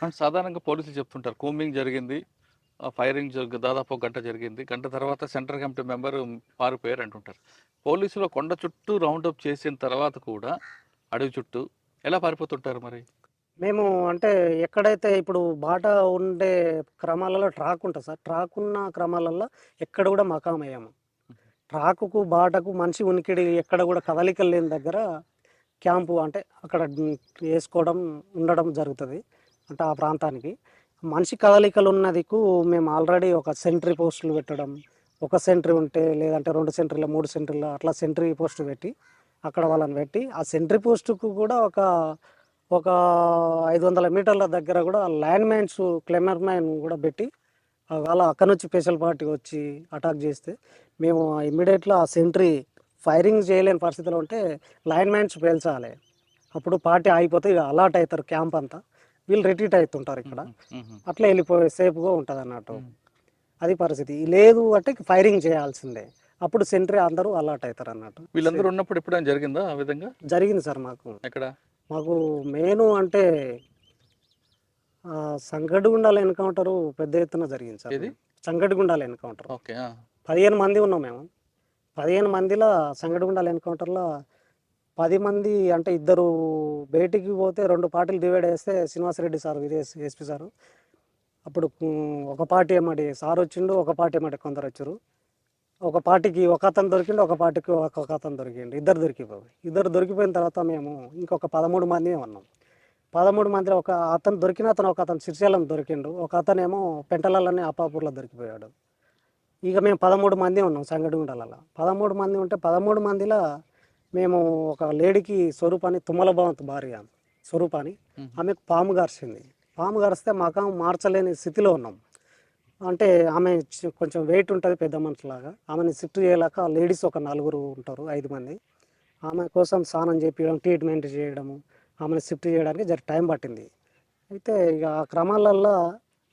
And సాధారణంగా పోలీసులు చెప్తుంటారు కూంబింగ్ జరిగింది. ఫైరింగ్ దాదాపు ఒక గంట జరిగింది. గంట తర్వాత సెంట్రల్ కమిటీ మెంబర్ పారిపోయారు అంటుంటారు. పోలీసులు కొండ చుట్టూ రౌండప్ చేసిన తర్వాత కూడా అడవి చుట్టూ ఎలా పారిపోతుంటారు మరి? మేము అంటే ఎక్కడైతే ఇప్పుడు బాట ఉండే క్రమాలలో ట్రాక్ ఉంటుంది సార్. ట్రాక్ ఉన్న క్రమాలలో ఎక్కడ కూడా మకామయ్యాము. ట్రాకుకు, బాటకు మనిషి ఉనికిడి ఎక్కడ కూడా కదలికలు లేని దగ్గర క్యాంపు అంటే అక్కడ వేసుకోవడం, ఉండడం జరుగుతుంది. అంటే ఆ ప్రాంతానికి. మనిషి కదలికలు ఉన్న దిక్కు మేము ఆల్రెడీ ఒక సెంట్రీ పోస్టులు పెట్టడం, ఒక సెంట్రీ ఉంటే లేదంటే 2 సెంట్రీలు, 3 సెంట్రీలు అట్లా సెంట్రీ పోస్ట్ పెట్టి, అక్కడ వాళ్ళని పెట్టి, ఆ సెంట్రీ పోస్టుకు కూడా ఒక 500 మీటర్ల దగ్గర కూడా ల్యాండ్ మైన్స్, క్లెమర్ మైన్ కూడా పెట్టి, అలా అక్కడ నుంచి స్పెషల్ పార్టీ వచ్చి అటాక్ చేస్తే మేము ఇమ్మీడియట్గా ఆ సెంట్రీ ఫైరింగ్ చేయలేని పరిస్థితిలో ఉంటే లైన్ మైన్స్ పేల్చాలి. అప్పుడు పార్టీ ఆగిపోతే ఇక అలర్ట్ అవుతారు క్యాంప్ అంతా. వీళ్ళు రిట్రీట్ అవుతుంటారు ఇక్కడ. అట్లా వెళ్ళిపోయి సేఫ్గా ఉంటుంది అన్నట్టు. అది పరిస్థితి. లేదు అంటే ఫైరింగ్ చేయాల్సిందే. అప్పుడు సెంట్రీ అందరూ అలర్ట్ అవుతారు అన్నట్టు. వీళ్ళందరూ ఉన్నప్పుడు ఎప్పుడైనా జరిగిందా ఆ విధంగా? జరిగింది సార్ మాకు. ఎక్కడ? మాకు మెయిన్ అంటే సంగడిగుండాల ఎన్కౌంటరు పెద్ద ఎత్తున జరిగింది సార్. ఏది? సంగడిగుండాల ఎన్కౌంటర్. ఓకే. 15 మంది ఉన్నాం మేము. 15 మందిలో సంగడిగుండాల ఎన్కౌంటర్లో 10 మంది అంటే ఇద్దరు బయటికి పోతే 2 పార్టీలు డివైడ్ చేస్తే Srinivasareddy sir Videsh SP sir అప్పుడు ఒక పార్టీ ఏమడి సార్ వచ్చిండు, ఒక పార్టీ ఏమడి కొందరు వచ్చారు. ఒక పార్టీకి ఒక అతను దొరికిండు, ఒక పార్టీకి ఒక అతను దొరికిండు. ఇద్దరు దొరికిపోయిన తర్వాత మేము ఇంకొక 13 మంది ఉన్నాం. 13 మందిలో ఒక అతను దొరికిన అతను, ఒక అతను సిరిశైలం దొరికిండు, ఒక అతనేమో పెంటలలోనే అప్పాపూర్లో దొరికిపోయాడు. ఇక మేము 13 మంది ఉన్నాం సంగడిగుండాలలో. 13 మంది ఉంటే 13 మందిలో మేము ఒక లేడీకి స్వరూపాన్ని, తుమ్మల భవంత్ భార్య స్వరూపాన్ని, ఆమెకు పాము గరిచింది. పాము గరిస్తే మకం మార్చలేని స్థితిలో ఉన్నాం. అంటే ఆమె కొంచెం వెయిట్ ఉంటుంది, పెద్ద మనిషిలాగా. ఆమెని షిఫ్ట్ చేయలేక లేడీస్ ఒక 4 ఉంటారు, 5 మంది. ఆమె కోసం స్నానం చేపించడం, ట్రీట్మెంట్ చేయడము, ఆమెను షిఫ్ట్ చేయడానికి జర టైం పట్టింది. అయితే ఇక ఆ క్రమాలల్లో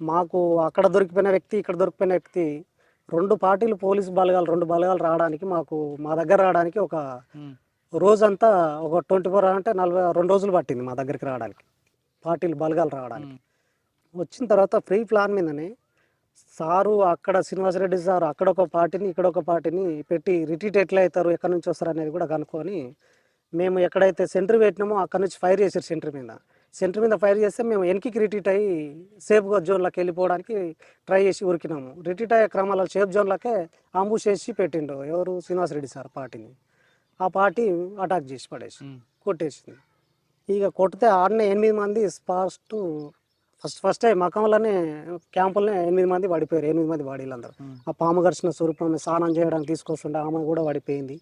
మాకు అక్కడ దొరికిపోయిన వ్యక్తి, ఇక్కడ దొరికిపోయిన వ్యక్తి 2 పార్టీలు పోలీసు బలగాలు 2 బలగాలు రావడానికి మా దగ్గర రావడానికి ఒక రోజంతా ఒక 24 అంటే 42 రోజులు పట్టింది మా దగ్గరికి రావడానికి, పార్టీలు బలగాలు రావడానికి. వచ్చిన తర్వాత ఫ్రీ ప్లాన్ మీదనే సారు అక్కడ శ్రీనివాసరెడ్డి సార్ అక్కడ ఒక పార్టీని, ఇక్కడ ఒక పార్టీని పెట్టి రిట్రీట్ ఎట్లా అవుతారు, ఎక్కడి నుంచి వస్తారు అనేది కూడా కనుక్కొని మేము ఎక్కడైతే సెంటర్ పెట్టినామో అక్కడ నుంచి ఫైర్ చేశారు. సెంటర్ మీద ఫైర్ చేస్తే మేము వెనక్కి రిట్రీట్ అయ్యి సేఫ్గా జోన్లోకి వెళ్ళిపోవడానికి ట్రై చేసి ఉరికినాము. రిట్రీట్ అయ్యే క్రమాల్లో సేఫ్ జోన్లోకే అంబుష్ చేసి పెట్టిండు ఎవరు, శ్రీనివాసరెడ్డి సార్ పార్టీని. ఆ పార్టీ అటాక్ చేసి పడేసి కొట్టేసింది. ఇక కొడితే ఆడనే 8 మంది ఫస్ట్ మకంలోనే క్యాంపులనే 8 మంది పడిపోయారు. 8 మంది బాడీలందరూ. ఆ పాము గరిచిన స్వరూపం స్నానం చేయడానికి తీసుకొస్తుంటే ఆమె కూడా పడిపోయింది.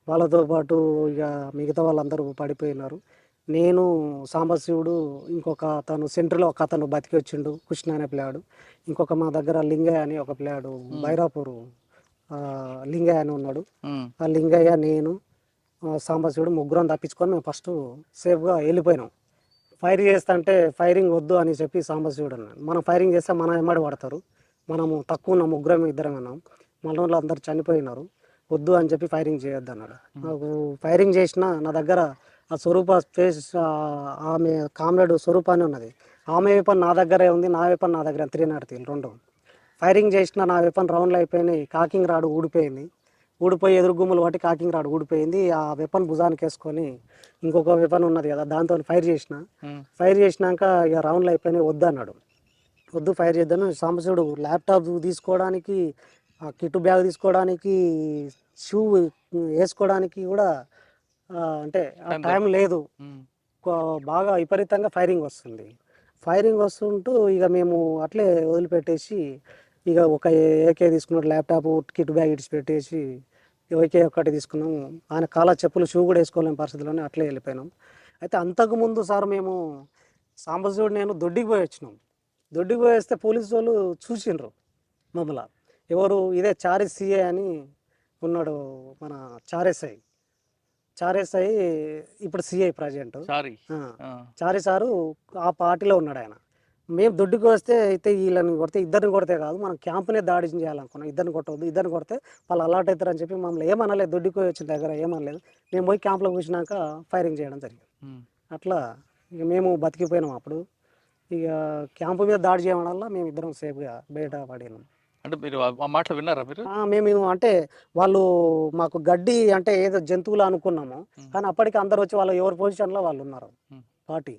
వాళ్ళతో పాటు ఇక మిగతా వాళ్ళందరూ పడిపోయినారు. నేను, సాంబశివుడు, ఇంకొక అతను సెంటర్లో ఒక అతను బతికి వచ్చిండు, కృష్ణ అనే పిల్లాడు. ఇంకొక మా దగ్గర లింగయ్య అని ఒక పిల్లాడు, బైరాపూరు లింగయ్య అని ఉన్నాడు. ఆ లింగయ్య, నేను, సాంబశివుడు ముగ్గురం తప్పించుకొని మేము ఫస్ట్ సేఫ్గా వెళ్ళిపోయినాం. ఫైర్ చేస్తుంటే ఫైరింగ్ వద్దు అని చెప్పి సాంబశివుడు అన్నాడు. మనం ఫైరింగ్ చేస్తే మన ఎమ్మడి పడతారు, మనము తక్కువ ఉన్న ముగ్గురం ఇద్దరం అన్నాం, మన వాళ్ళు అందరూ చనిపోయినారు, వద్దు అని చెప్పి ఫైరింగ్ చేయొద్దు అన్నాడు. నాకు ఫైరింగ్ చేసిన నా దగ్గర ఆ స్వరూప ఫేస్, ఆమె కామ్రేడ్ స్వరూపాన్ని ఉన్నది. ఆమె వెపన్ నా దగ్గరే ఉంది, నా వెపన్ నా దగ్గర 3 2. ఫైరింగ్ చేసిన నా వెపన్ రౌండ్లు అయిపోయినాయి. కాకింగ్ రాడు ఊడిపోయి ఎదురు గుమ్మలు పట్టి కాకింగ్ రాడు ఊడిపోయింది. ఆ వెపన్ భుజానికి వేసుకొని ఇంకొక వెపన్ ఉన్నది కదా దాంతో ఫైర్ చేసినాక ఇక రౌండ్లు అయిపోయినాయి, వద్దు అన్నాడు. వద్దు ఫైర్ చేద్దాను. సాంబశివుడు ల్యాప్టాప్ తీసుకోవడానికి, ఆ కిట్ బ్యాగ్ తీసుకోవడానికి, షూ వేసుకోవడానికి కూడా అంటే ఆ టైం లేదు. బాగా విపరీతంగా ఫైరింగ్ వస్తుంటూ ఇక మేము అట్లే వదిలిపెట్టేసి ఇక ఒక ఏకే తీసుకున్నాడు, ల్యాప్టాప్ కిట్ బ్యాగ్ ఇడిచి పెట్టేసి ఏకే ఒక్కటి తీసుకున్నాము. ఆయన కాళ్ళ చెప్పులు, షూ కూడా వేసుకోలేని పరిస్థితిలోనే అట్లే వెళ్ళిపోయినాం. అయితే అంతకుముందు సార్ మేము సాంబశివుడు నేను దొడ్డికి పోయి వచ్చినాం. దొడ్డికి పోయి వస్తే పోలీసు వాళ్ళు చూసిండ్రు మమ్మల్ని. ఎవరు, ఇదే చారి సిఏ అని ఉన్నాడు, మన చారేసాయి ఇప్పుడు సిఐ ప్రజెంట్. చారి సారు ఆ పార్టీలో ఉన్నాడు ఆయన. మేము దొడ్డుకు వస్తే అయితే వీళ్ళని కొడితే, ఇద్దరిని కొడితే కాదు మనం క్యాంపునే దాడి చేయాలనుకున్నాం. ఇద్దరిని కొట్టవద్దు, ఇద్దరిని కొడితే వాళ్ళు అలర్ట్ అవుతారని చెప్పి మమ్మల్ని ఏమనలేదు. దొడ్డుకు వచ్చిన దగ్గర ఏమనలేదు. మేము పోయి క్యాంప్లో కూర్చున్నాక ఫైరింగ్ చేయడం జరిగింది. అట్లా ఇక మేము బతికిపోయినాం. అప్పుడు ఇక క్యాంపు మీద దాడి చేయడం వల్ల మేము ఇద్దరం సేఫ్గా బయట పడినాం. అంటే మీరు ఆ మాటలు విన్నారా మీరు? మేము అంటే వాళ్ళు మాకు గడ్డి అంటే ఏదో జంతువులు అనుకున్నాము, కానీ అప్పటికి అందరు వచ్చి వాళ్ళు ఎవరి పొజిషన్లో వాళ్ళు ఉన్నారు. పార్టీ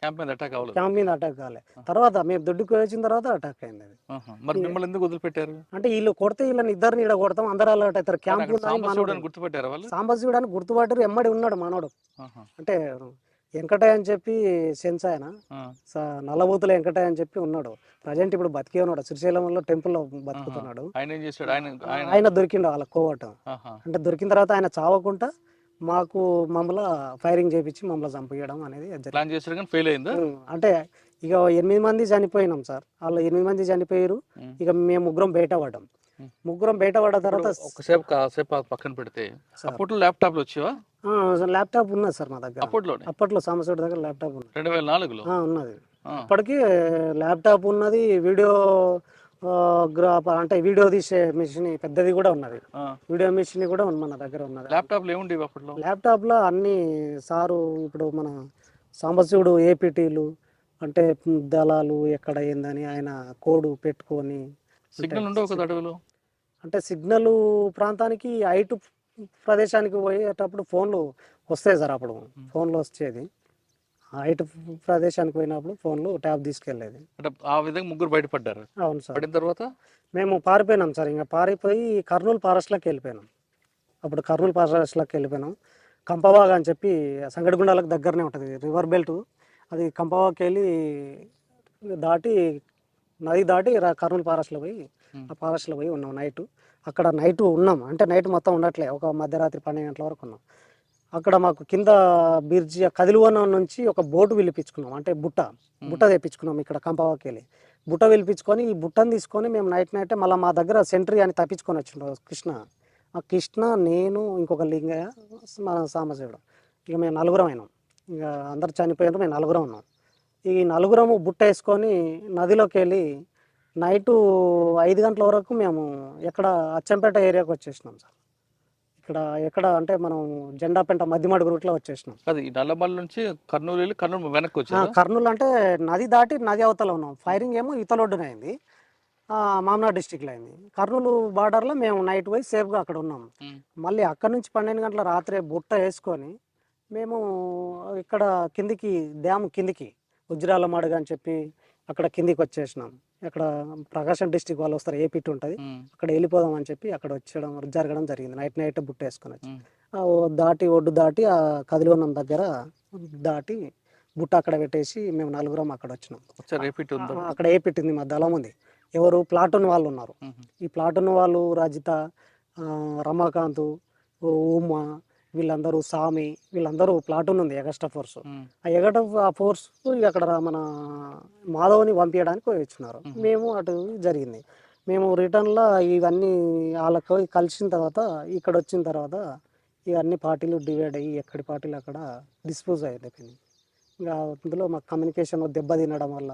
క్యాంప్ మీద అటాక్ అవ్వలేదు. క్యాంప్ మీద అటాక్ కాలే. తర్వాత మేము దొడ్డుకు వచ్చిన తర్వాత అటాక్ అయింది అది. మరి మిమ్మల్ని ఎందుకు వదిలిపెట్టారు? అంటే వీళ్ళు కొడితే వీళ్ళని ఇద్దరిని ఈడ కొడతాం, అందరూ అలర్ట్ అవుతారు. క్యాంప్ సాంబశివుడు గుర్తుపెట్టారా వాళ్ళు? సాంబశివుడు గుర్తుపట్టారు. ఎమ్మడి ఉన్నాడు మనోడు, అంటే వెంకటయ్య అని చెప్పి సెన్స్ ఆయన నల్లబూతుల వెంకటయ్య అని చెప్పి ఉన్నాడు. ప్రజెంట్ ఇప్పుడు బతికే ఉన్నాడు, శ్రీశైలంలో టెంపుల్లో బతుకుతున్నాడు. ఆయన ఏం చేశాడు? ఆయన దొరికిండు వాళ్ళ కోవటం. అంటే దొరికిన తర్వాత ఆయన చావకుండా మాకు మమ్మల్ని ఫైరింగ్ చేయించి మమ్మల్ని చంపేయడం అనేది ప్లాన్ చేశారు, కానీ ఫెయిల్ అయిందా? అంటే ఇక 8 మంది చనిపోయినాం సార్. వాళ్ళు 8 మంది చనిపోయారు. ఇక మేము ముగ్గురం బయట పడ్డాం. ముగ్గురం బయట పడ్డ తర్వాత కాసేపు పక్కన పెడితే అప్పట్లో ల్యాప్టాప్లు వచ్చేవా? ల్యాప్టాప్ ఉన్నది సార్ మా దగ్గర. అప్పట్లో సాంబశివుడి దగ్గర ల్యాప్టాప్ ఉన్నది. 2004లో ఉన్నది. అప్పటికి ల్యాప్టాప్ ఉన్నది. వీడియో అంటే వీడియో తీసే మిషన్ పెద్దది కూడా ఉన్నది. వీడియో మిషన్ కూడా మన దగ్గర ఉన్నది. ల్యాప్టాప్లు ఏముండేవి అప్పట్లో? ల్యాప్టాప్లో అన్ని సారు ఇప్పుడు మన సాంబశివుడు ఏపీటీలు అంటే దళాలు ఎక్కడ ఏందని ఆయన కోడ్ పెట్టుకొని. సిగ్నల్ ఉండవు కదా అడవిలో? అంటే సిగ్నల్ ప్రాంతానికి హైట్ ప్రదేశానికి పోయేటప్పుడు ఫోన్లు వస్తాయి సార్. అప్పుడు ఫోన్లు వచ్చేది. హైట్ ప్రదేశానికి పోయినప్పుడు ఫోన్లు ట్యాబ్ తీసుకెళ్ళేది. అంటే ఆ విధంగా ముగ్గురు బయటపడ్డారు. అవును సార్. పడిన తర్వాత మేము పారిపోయినాం సార్. ఇంకా పారిపోయి కర్నూలు ఫారెస్ట్లోకి వెళ్ళిపోయినాం. అప్పుడు కర్నూలు ఫారెస్ట్లోకి వెళ్ళిపోయినాం. కంపవాగ అని చెప్పి సంగడిగుండాలకు దగ్గరనే ఉంటుంది రివర్ బెల్ట్. అది కంపవాగకి వెళ్ళి దాటి నది దాటి కర్నూలు ఫారెస్ట్లో పోయి ఆ ఫారెస్ట్లో పోయి ఉన్నాం నైట్. అక్కడ నైట్ ఉన్నాం, అంటే నైట్ మొత్తం ఉండట్లే, ఒక మధ్యరాత్రి 12 గంటల వరకు ఉన్నాం. అక్కడ మాకు కింద బిర్జి కదిలివనం నుంచి ఒక బోటు పిలిపించుకున్నాం, అంటే బుట్ట తెప్పించుకున్నాం. ఇక్కడ కంపవాకి వెళ్ళి బుట్ట పిలిపించుకొని ఈ బుట్టను తీసుకొని మేము నైటే మళ్ళీ మా దగ్గర సెంట్రీ అని తప్పించుకొని వచ్చిండు కృష్ణ. ఆ కృష్ణ, నేను, ఇంకొక లింగయ్య, మన సాంబశివుడు. ఇక మేము నలుగురం అయినాం. ఇక అందరు చనిపోయినారు, మేము నలుగురం ఉన్నాం. ఈ నలుగురము బుట్ట వేసుకొని నదిలోకి వెళ్ళి నైటు 5 గంటల వరకు మేము ఎక్కడ అచ్చంపేట ఏరియాకి వచ్చేసినాం సార్. ఎక్కడ అంటే మనం జెండాపేట మధ్యమాడుగు రూట్లో వచ్చేసినాం. అది నల్లమల్ల నుంచి కర్నూలు వెళ్ళి కర్నూలు వెనక్కి వచ్చాం. కర్నూలు అంటే నది దాటి నది అవతల ఉన్నాం. ఫైరింగ్ ఏమో ఇతలొడ్డున అయింది, మామనాడు డిస్టిక్లో అయింది. కర్నూలు బార్డర్లో మేము నైట్ పోయి సేఫ్గా అక్కడ ఉన్నాం. మళ్ళీ అక్కడ నుంచి 12 గంటల రాత్రే బుట్ట వేసుకొని మేము ఇక్కడ కిందికి డ్యామ్ కిందికి ఉజ్రాల మాడుగ అని చెప్పి అక్కడ కిందికి వచ్చేసినాం. అక్కడ ప్రకాశం డిస్టిక్ వాళ్ళు వస్తారు, ఏపీటీ ఉంటుంది, అక్కడ వెళ్ళిపోదాం అని చెప్పి అక్కడ జరగడం జరిగింది. నైట్ బుట్ట వేసుకొని వచ్చి ఒడ్డు దాటి ఆ కదిలివనం దగ్గర దాటి బుట్ట అక్కడ పెట్టేసి మేము నలుగురం అక్కడ వచ్చినాం. అక్కడ ఏపీటీ ఉంది, మా దళం ఉంది. ఎవరు ప్లాటూన్ వాళ్ళు ఉన్నారు. ఈ ప్లాటూన్ వాళ్ళు రజిత, రమాకాంత్, ఉమా, వీళ్ళందరూ సామి, వీళ్ళందరూ ప్లాటూన్ ఉంది ఎగస్టా ఫోర్స్. ఆ ఫోర్స్ అక్కడ మన మాధవ్ని పంపించడానికి వచ్చినారు. మేము అటు జరిగింది. మేము రిటర్న్లో ఇవన్నీ వాళ్ళకు కలిసిన తర్వాత ఇక్కడ వచ్చిన తర్వాత ఇవన్నీ పార్టీలు డివైడ్ అయ్యి ఎక్కడి పార్టీలు అక్కడ డిస్పోజ్ అయిపోయింది. ఇంకా అందులో మాకు కమ్యూనికేషన్ దెబ్బ తినడం వల్ల